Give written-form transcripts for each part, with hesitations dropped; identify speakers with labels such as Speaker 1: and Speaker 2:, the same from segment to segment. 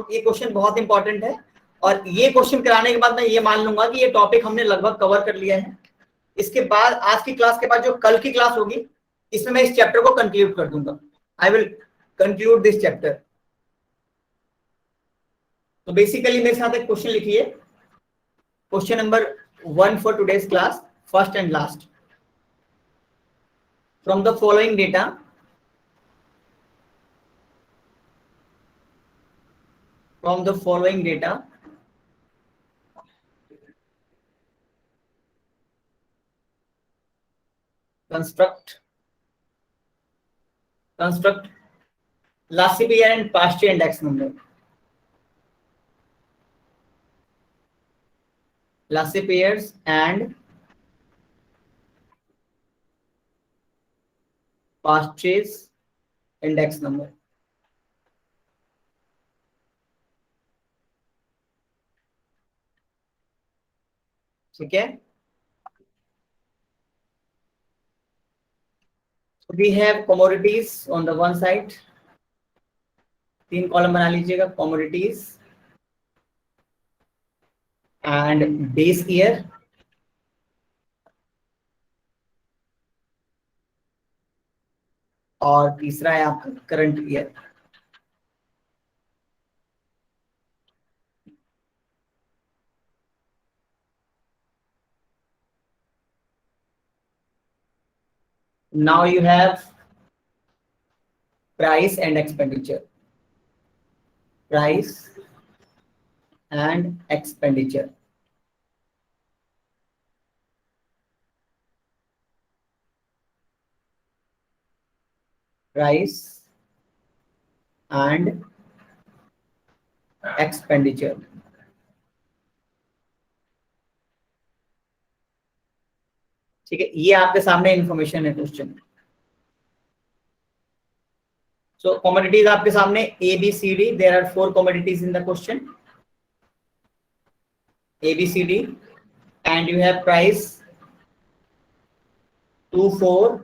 Speaker 1: ये क्वेश्चन बहुत इंपॉर्टेंट है, और ये क्वेश्चन कराने के बाद मैं ये मान लूंगा कि ये टॉपिक हमने लगभग कवर कर लिया है। इसके बाद आज की क्लास के बाद जो कल की क्लास होगी, इसमें मैं इस चैप्टर को कंक्लूड कर दूंगा। I will conclude this chapter. तो बेसिकली मेरे साथ एक क्वेश्चन लिखिए, question number 1 for today's class, first and last. From the following data, construct last year and past year index number. Last years and past years index number. ठीक है, we have commodities on the one side, 3 column बना लीजिएगा, commodities and base year और तीसरा है आपका current year. Now you have price and expenditure. Price and expenditure. Price and expenditure. ठीक है, ये आपके सामने इंफॉर्मेशन है क्वेश्चन। सो कमोडिटीज आपके सामने A B C D, there are 4 commodities in the question, A B C D, and you have price 2 4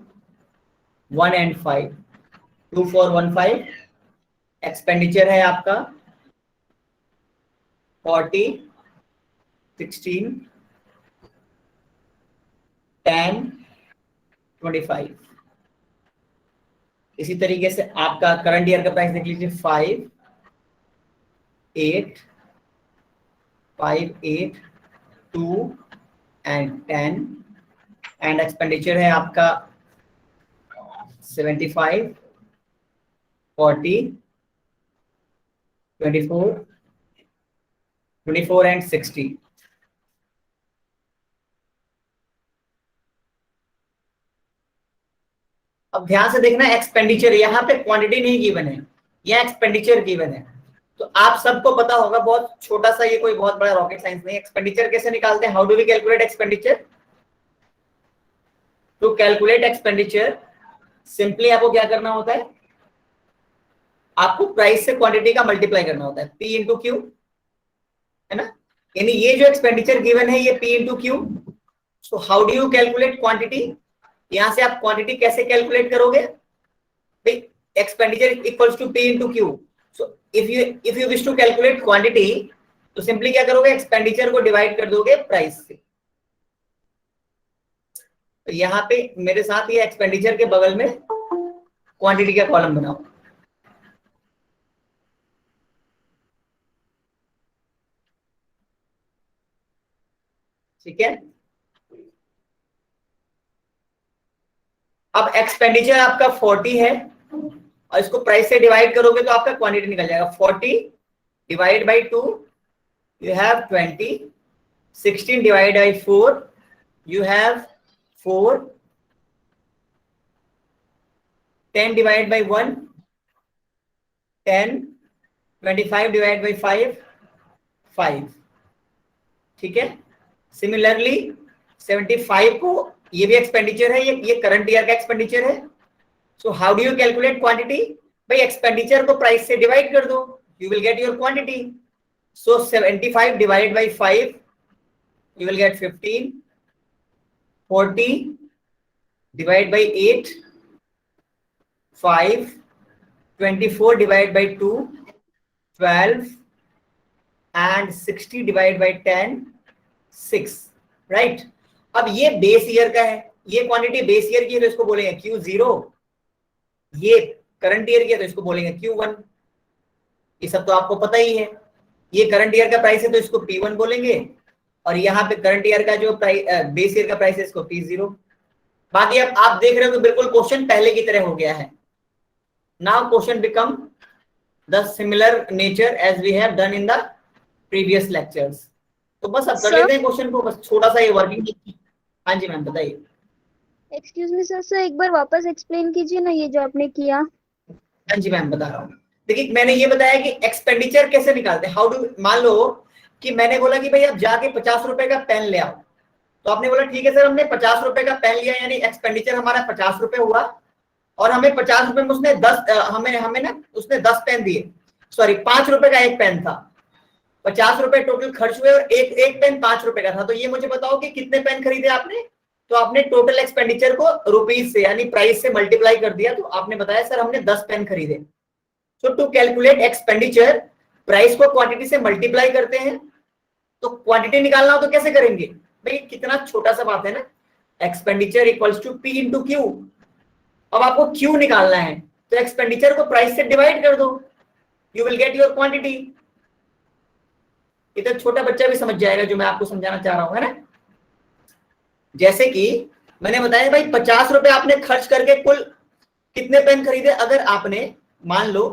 Speaker 1: 1 and 5, 2 4 1 5। Expenditure है आपका 40 16 10 25। इसी तरीके से आपका करंट ईयर का प्राइस देख लीजिए 5 8 5 8 2 and 10, एंड एक्सपेंडिचर है आपका 75 40 24 and 60। अब ध्यान से देखना, एक्सपेंडिचर यहाँ पे क्वांटिटी नहीं गिवन है, यह एक्सपेंडिचर गिवन है। तो आप सबको पता होगा, बहुत छोटा सा, ये कोई बहुत बड़ा रॉकेट साइंस नहीं। एक्सपेंडिचर कैसे निकालते हैं? How do we calculate expenditure? To calculate expenditure simply आपको क्या करना होता है, आपको प्राइस से क्वांटिटी का मल्टीप्लाई करना होता है, P इंटू क्यू, है ना। यानी ये जो एक्सपेंडिचर गिवन है ये P into Q. So how do you calculate quantity? यहां से आप क्वांटिटी कैसे कैलकुलेट करोगे? भाई expenditure equals to P into Q. So if you wish to calculate quantity, तो सिंपली क्या करोगे, एक्सपेंडिचर को डिवाइड कर दोगे प्राइस से। तो यहाँ पे मेरे साथ ये एक्सपेंडिचर के बगल में क्वांटिटी का कॉलम बनाओ। ठीक है, अब एक्सपेंडिचर आपका 40 है और इसको प्राइस से डिवाइड करोगे तो आपका क्वांटिटी निकल जाएगा। 40 divide by 2 you have 20, 16 divide by 4 you have 4, 10 divide by 1 10, 25 divide by 5 5। ठीक है, सिमिलरली 75 को, ये भी एक्सपेंडिचर है, ये करंट ईयर का एक्सपेंडिचर है। सो how do you calculate quantity? भाई एक्सपेंडिचर को प्राइस से डिवाइड कर दो, you will get your quantity. So 75 divide by 5 you will get 15, 40 divide by 8 5, 24 divide by 2 12, and 60 divide by 10 6, right. अब ये बेस ईयर का है, ये क्वांटिटी बेस ईयर की है तो इसको बोलेंगे Q0, ये करंट ईयर की है तो इसको बोलेंगे Q1। ये सब तो आपको पता ही है। ये करंट ईयर का प्राइस है तो इसको P1 बोलेंगे, और यहाँ पे करंट ईयर का जो प्राइस बेस ईयर का प्राइस है इसको P0। बाकी अब आप देख रहे हो कि बिल्कुल क्वेश्चन पहले की तरह हो गया है। Now question become the similar nature as we have done in the previous lectures. तो बस अब कर
Speaker 2: सर
Speaker 1: लेते हैं क्वेश्चन को, बस थोड़ा सा ये वर्किंग। हाँ जी मैम बताइए।
Speaker 2: एक्सक्यूज मी सर, सर एक बार वापस एक्सप्लेन कीजिए ना ये जो आपने किया।
Speaker 1: हाँ जी मैम बता रहा हूँ। देखिए मैंने ये बताया कि एक्सपेंडिचर कैसे निकालते हैं, हाउ डू। मान लो कि मैंने बोला कि भाई आप जाके 50 रुपए का पेन ले आओ, तो आपने बोला ठीक है सर, हमने 50 रुपए का पेन लिया, यानी एक्सपेंडिचर हमारा 50 रुपए हुआ, और हमें 50 रुपए में उसने 10 हमें हमें ना उसने 10 पेन दिए, सॉरी 5 रुपए का एक पेन था, 50 रुपए टोटल खर्च हुए, और एक एक पेन 5 रुपए का था। तो ये मुझे बताओ कि कितने पेन खरीदे आपने। तो आपने टोटल एक्सपेंडिचर को रुपीज से यानी प्राइस से मल्टीप्लाई कर दिया, तो आपने बताया सर हमने 10 पेन खरीदे। सो टू कैलकुलेट एक्सपेंडिचर, प्राइस को क्वांटिटी से मल्टीप्लाई करते हैं। तो क्वांटिटी निकालना हो तो कैसे करेंगे भाई, कितना छोटा सा बात है ना, expenditure equals to P into Q. अब आपको क्यू निकालना है तो एक्सपेंडिचर को प्राइस से डिवाइड कर दो, you will get your quantity. ये तो छोटा बच्चा भी समझ जाएगा जो मैं आपको समझाना चाह रहा हूं, है ना। जैसे कि मैंने बताया भाई 50 रुपए आपने खर्च करके कुल कितने पेन खरीदे। अगर आपने मान लो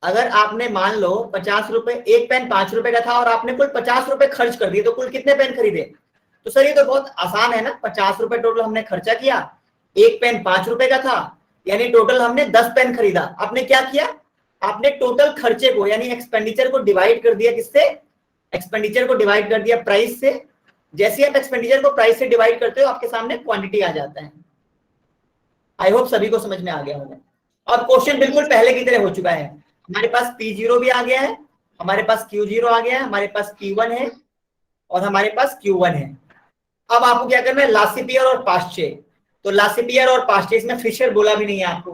Speaker 1: अगर आपने मान लो 50 रुपए, एक पेन 5 रुपए का था और आपने कुल 50 रुपए खर्च कर दिए, तो कुल कितने पेन खरीदे। तो सर ये तो बहुत आसान है ना, 50 रुपए टोटल हमने खर्चा किया, एक पेन 5 रुपए का था, यानी टोटल हमने 10 पेन खरीदा। आपने क्या किया, आपने टोटल खर्चे को यानी एक्सपेंडिचर को डिवाइड कर दिया, किससे, एक्सपेंडिचर को डिवाइड कर दिया प्राइस से। जैसे आप एक्सपेंडिचर को प्राइस से डिवाइड करते हो आपके सामने क्वांटिटी आ जाता है। आई होप सभी को समझ में आ गया होगा। और क्वेश्चन बिल्कुल पहले की तरह हो चुका है। हमारे पास P0 भी आ गया है, हमारे पास Q0 आ गया है, हमारे पास P1 है, और हमारे पास Q1 है। अब आपको क्या करना है, लासिपियर और पास्चे। तो लासिपियर और पास्चे, इसमें फिशर बोला भी नहीं है आपको,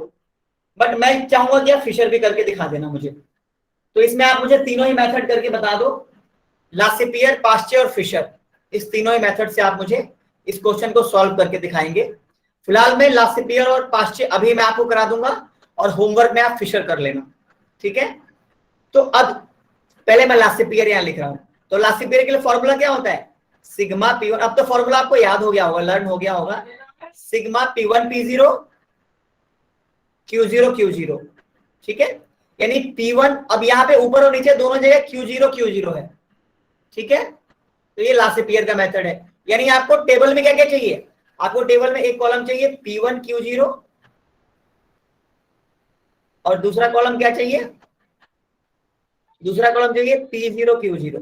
Speaker 1: बट मैं चाहूंगा कि आप फिशर भी करके दिखा देना मुझे। तो इसमें आप मुझे तीनों ही मेथड करके बता दो, लासिपियर, पास्चे और फिशर, इस तीनों ही मेथड से आप मुझे इस क्वेश्चन को सॉल्व करके दिखाएंगे। फिलहाल मैं लासिपियर और पास्चे अभी मैं आपको करा दूंगा, और होमवर्क में आप फिशर कर लेना, ठीक है। तो अब पहले मैं लासिपियर यहां लिख रहा हूं। तो लासिपियर के लिए फॉर्मूला क्या होता है, सिग्मा P1। अब तो फॉर्मूला आपको याद हो गया होगा, लर्न हो गया होगा, sigma P1 P0 Q0 Q0, ठीक है। यानी P1, अब यहाँ पे ऊपर और नीचे दोनों जगह Q0 Q0 है, ठीक है। तो ये लासिपियर का मेथड है। यानी आपको टेबल में क्या क्या चाहिए, आपको टेबल में एक कॉलम चाहिए P1 Q0, और दूसरा कॉलम क्या चाहिए, दूसरा कॉलम चाहिए P0 Q0।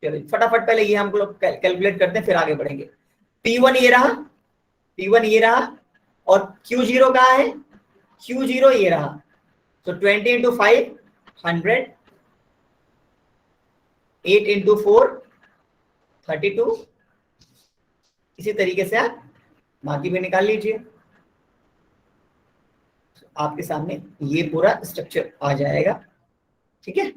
Speaker 1: चलो फटाफट पहले ये हम लोग कैलकुलेट करते हैं, फिर आगे बढ़ेंगे। P1 ये रहा, P1 ये रहा, और Q0 कहाँ है, Q0 ये रहा। तो 20 इंटू 5 100, 8 इंटू 4 32। इसी तरीके से आप बाकी भी निकाल लीजिए, आपके सामने ये पूरा स्ट्रक्चर आ जाएगा, ठीक है।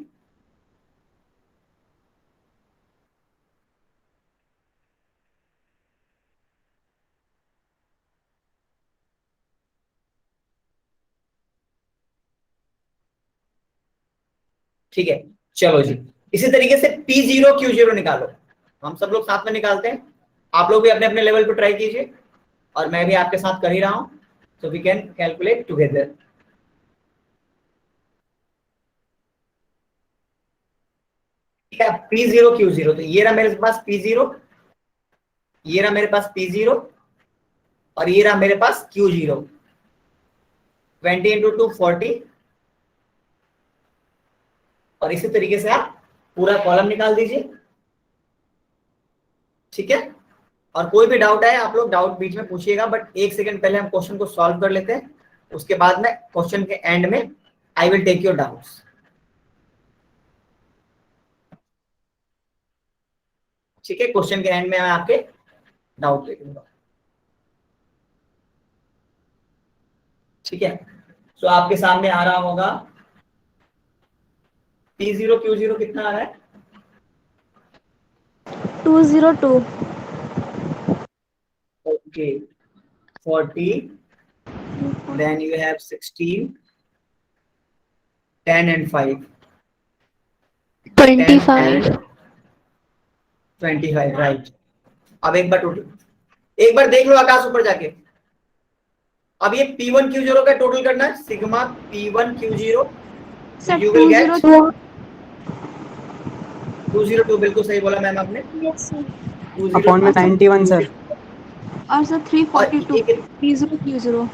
Speaker 1: ठीक है, चलो जी। इसी तरीके से P0 Q0 निकालो, हम सब लोग साथ में निकालते हैं। आप लोग भी अपने अपने लेवल पर ट्राई कीजिए, और मैं भी आपके साथ कर ही रहा हूं, so we can calculate together। ठीक है, P0 Q0, तो ये रहा मेरे पास P0, ये रहा मेरे पास P0, और ये रहा मेरे पास Q0। 20 इंटू 2 40, और इसी तरीके से आप पूरा कॉलम निकाल दीजिए, ठीक है। और कोई भी डाउट आए आप लोग डाउट बीच में पूछिएगा, बट एक सेकंड पहले हम क्वेश्चन को सॉल्व कर लेते हैं, उसके बाद में क्वेश्चन के एंड में I will take your doubts, ठीक है। क्वेश्चन के एंड में मैं आपके डाउट ले लूंगा। ठीक है, तो आपके सामने आ रहा होगा P0 Q0 कितना आ रहा है?
Speaker 2: 202.
Speaker 1: Okay, 40, then you have 16, 10 and 5, 10
Speaker 2: 25.
Speaker 1: and 25, right. अब एक बार टोटल, एक बार देख लो आकाश ऊपर जाके। अब ये P1 Q0 का टोटल करना है, sigma P1 Q0,
Speaker 2: Sir,
Speaker 1: you will get
Speaker 2: 202.
Speaker 1: 202, बिल्कुल सही बोला मैम आपने,
Speaker 2: Yes, sir.
Speaker 1: 202।
Speaker 3: अपॉन में 91 सर।
Speaker 2: और सर
Speaker 1: और
Speaker 2: 342.
Speaker 1: ये
Speaker 2: 3020.
Speaker 1: और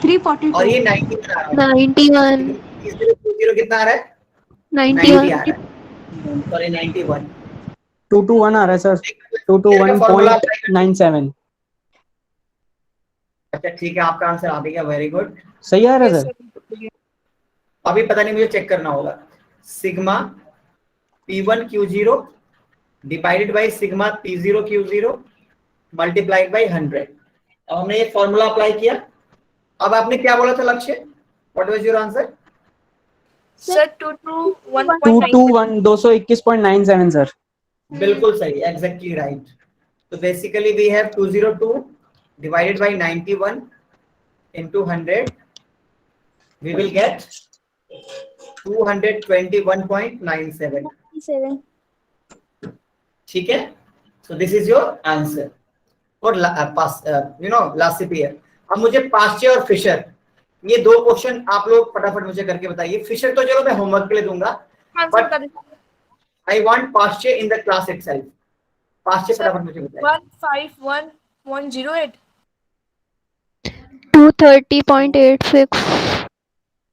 Speaker 2: 342.
Speaker 1: ये 90 आ रहा है,
Speaker 2: 91.
Speaker 1: 30 कितना आ रहा है? 90 आ
Speaker 2: 91.
Speaker 1: रहा है, सॉरी 91।
Speaker 3: 221 आ रहा है सर,
Speaker 1: का फॉर्मूला अप्लाई कर,
Speaker 3: 221.97।
Speaker 1: अच्छा ठीक है, आपका आंसर आ गया, वेरी गुड।
Speaker 3: सही आ रहा है सर।
Speaker 1: अभी पता नहीं, मुझे चेक करना होगा। Sigma P1 Q0 divided by sigma P0 Q0 multiplied by 100। अब हमने ये फॉर्मूला अप्लाई किया। अब आपने क्या बोला था Lakshya? What was your answer?
Speaker 2: Sir
Speaker 3: 221 221.97 sir.
Speaker 1: बिल्कुल सही, एग्जैक्टली राइट। तो basically we have 202 divided by 91 into 100, we will get 221.97।
Speaker 2: 7.
Speaker 1: ठीक है, so this is your answer for last CPR। अब मुझे पास्चे और फिशर, ये दो क्वेश्चन आप लोग फटाफट मुझे करके बताइए। फिशर तो चलो मैं होमवर्क के लिए दूंगा, बट आई वांट पास्चे इन द क्लास इटसेल्फ। पास्चे फटाफट मुझे बताइए।
Speaker 4: 151108।
Speaker 2: 230.86.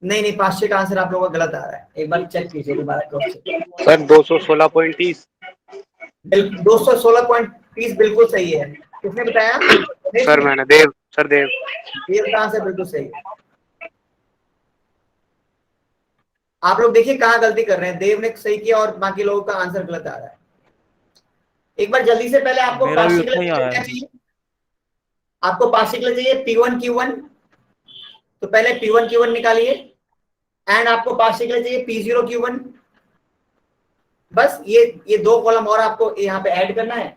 Speaker 1: नहीं नहीं, पास्चे का आंसर आप लोगों का गलत आ रहा है, एक बार चेक कीजिए दोबारा क्रॉस चेक।
Speaker 5: सर 216.30।
Speaker 1: 216.30 बिल्कुल सही है। किसने बताया?
Speaker 5: सर मैंने देव, सर देव।
Speaker 1: देव का आंसर बिल्कुल सही है। आप लोग देखिए कहाँ गलती कर रहे हैं, देव ने सही किया और बाकी लोगों का आंसर गलत आ रहा है। एक बार जल्दी से, पहले आपको
Speaker 6: मेरा भी
Speaker 1: पार्शिकल
Speaker 6: उतना ही आया
Speaker 1: क्या
Speaker 6: है।
Speaker 1: चाहिए? आपको पार्शिकल चाहिए P1 Q1, तो पहले P1 Q1 निकालिए, एंड आपको पार्शिकल चाहिए P0 Q1। बस ये दो कॉलम और आपको यहाँ पे ऐड करना है।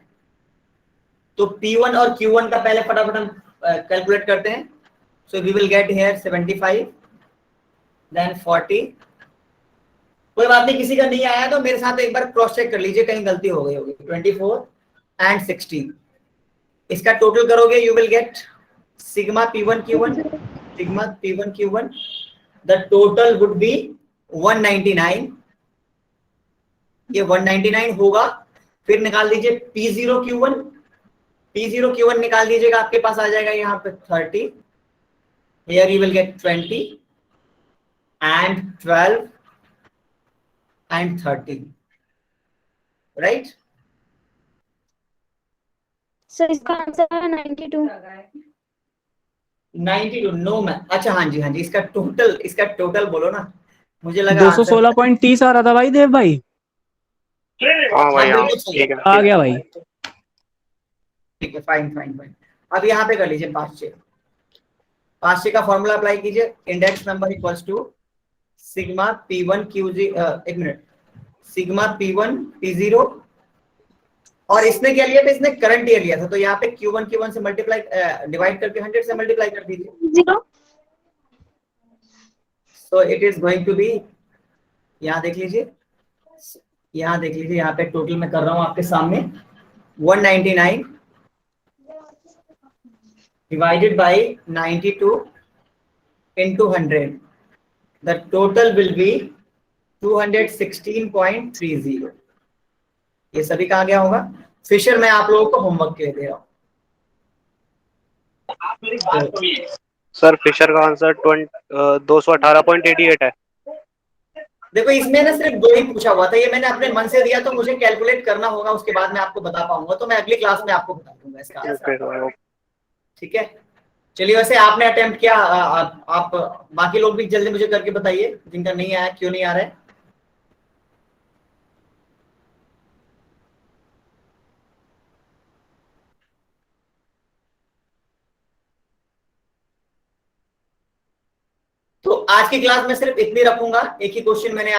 Speaker 1: तो P1 और Q1 का पहले फटाफट हम कैलकुलेट करते हैं। So we will get here 75, then 40। कोई बात नहीं, किसी का नहीं आया तो मेरे साथ एक बार क्रॉस चेक कर लीजिए, कहीं गलती हो गई होगी। 24 एंड 16, इसका टोटल करोगे, you will get sigma P1 Q1, sigma P1 Q1, the total would be 199। ये 199 होगा। फिर निकाल दीजिए P0 Q1, P0 Q1 निकाल दीजिएगा, आपके पास आ जाएगा यहाँ पे 30। Here you will get 20 and 12 and 13, right?
Speaker 2: Sir इसका आंसर है 92.
Speaker 1: 92, नो मैम। अच्छा हाँ जी, हाँ जी, इसका टोटल बोलो ना, मुझे लगा आंसर।
Speaker 3: 216.30 आ रहा था भाई देव भाई।
Speaker 5: हाँ भाई,
Speaker 1: हाँ
Speaker 5: हाँ
Speaker 1: बिल्कुल सही
Speaker 5: ठीक
Speaker 1: है,
Speaker 5: है।
Speaker 3: आ गया भाई।
Speaker 1: ठीक है, फाइन फाइन फाइन। अब यहाँ पे कर लीजिए पास्चे। पास्चे का फॉर्मूला अप्लाई कीजिए, index number equals to sigma P1 Q0, एक मिनट, सिग्मा P1 P0, और इसने क्या लिया था? इसने करंट ईयर लिया था, तो यहाँ पे Q1 से मल्टीप्लाई, डिवाइड करके 100 से मल्टीप्लाई कर दीजिए।
Speaker 2: 0.
Speaker 1: So it is going to be, यहाँ देख लीजिए, यहाँ देख लीजिए, यहाँ पे टोटल मैं कर रहा हूँ आपके सामने, 199 divided by 92 into 100, the total will be 216.30। ये सभी कहाँ गया होगा? फिशर मैं आप लोगों को होमवर्क के लिए दे रहा हूँ।
Speaker 5: सर फिशर का आंसर 218.88 है।
Speaker 1: देखो इसमें ना सिर्फ दो ही पूछा हुआ था, ये मैंने अपने मन से दिया, तो मुझे कैलकुलेट करना होगा, उसके बाद मैं आपको बता पाऊंगा, तो मैं अगली क्लास में आपको बता दूंगा इसका आंसर। ठीक है, चलिए। वैसे आपने अटेम्प्ट किया, आप बाकी लोग भी जल्दी मुझे करके बताइए जिनका नहीं आया, क्यों नहीं आ रहा है। आज की क्लास में सिर्फ इतनी रखूंगा, एक ही क्वेश्चन मैंने